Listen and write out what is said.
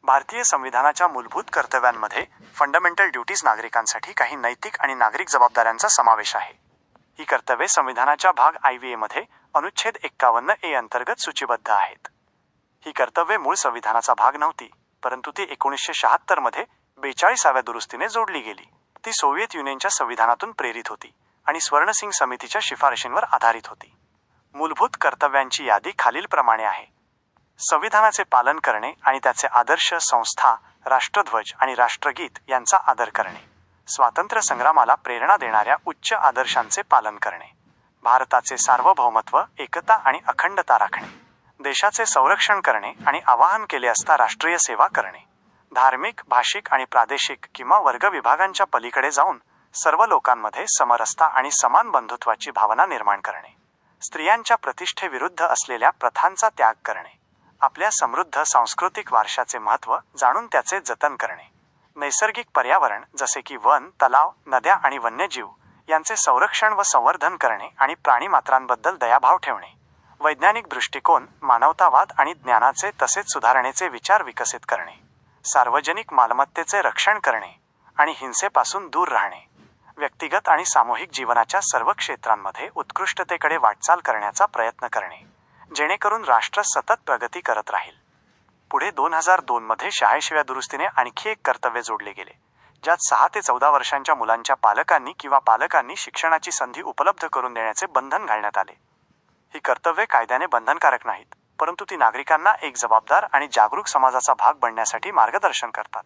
भारतीय संविधानाच्या मूलभूत कर्तव्यांमध्ये फंडामेंटल ड्युटीज नागरिकांसाठी काही नैतिक आणि नागरिक जबाबदाऱ्यांचा समावेश आहे. ही कर्तव्ये संविधानाच्या भाग IVA मध्ये अनुच्छेद 51A अंतर्गत सूचीबद्ध आहेत. ही कर्तव्ये मूळ संविधानाचा भाग नव्हती, परंतु ती 1976 मध्ये 42व्या दुरुस्तीने जोडली गेली. ती सोव्हिएत युनियनच्या संविधानातून प्रेरित होती आणि स्वर्णसिंग समितीच्या शिफारशींवर आधारित होती. मूलभूत कर्तव्यांची यादी खालीलप्रमाणे आहे. संविधानाचे पालन करणे आणि त्याचे आदर्श, संस्था, राष्ट्रध्वज आणि राष्ट्रगीत यांचा आदर करणे. स्वातंत्र्य संग्रामाला प्रेरणा देणाऱ्या उच्च आदर्शांचे पालन करणे. भारताचे सार्वभौमत्व, एकता आणि अखंडता राखणे. देशाचे संरक्षण करणे आणि आवाहन केले असता राष्ट्रीय सेवा करणे. धार्मिक, भाषिक आणि प्रादेशिक किंवा वर्ग विभागांच्या पलीकडे जाऊन सर्व लोकांमध्ये समरसता आणि समान बंधुत्वाची भावना निर्माण करणे. स्त्रियांच्या प्रतिष्ठेविरुद्ध असलेल्या प्रथांचा त्याग करणे. आपल्या समृद्ध सांस्कृतिक वारशाचे महत्त्व जाणून त्याचे जतन करणे. नैसर्गिक पर्यावरण जसे की वन, तलाव, नद्या आणि वन्यजीव यांचे संरक्षण व संवर्धन करणे आणि प्राणीमात्रांबद्दल दयाभाव ठेवणे. वैज्ञानिक दृष्टिकोन, मानवतावाद आणि ज्ञानाचे तसेच सुधारणेचे विचार विकसित करणे. सार्वजनिक मालमत्तेचे रक्षण करणे आणि हिंसेपासून दूर राहणे. व्यक्तिगत आणि सामूहिक जीवनाच्या सर्व क्षेत्रांमध्ये उत्कृष्टतेकडे वाटचाल करण्याचा प्रयत्न करणे, जेणेकरून राष्ट्र सतत प्रगती करत राहील. पुढे 2002 मध्ये 86व्या दुरुस्तीने आणखी एक कर्तव्य जोडले गेले, ज्यात 6 ते 14 वर्षांच्या मुलांच्या पालकांनी शिक्षणाची संधी उपलब्ध करून देण्याचे बंधन घालण्यात आले. ही कर्तव्ये कायद्याने बंधनकारक नाहीत, परंतु ती नागरिकांना एक जबाबदार आणि जागरूक समाजाचा भाग बनण्यासाठी मार्गदर्शन करतात.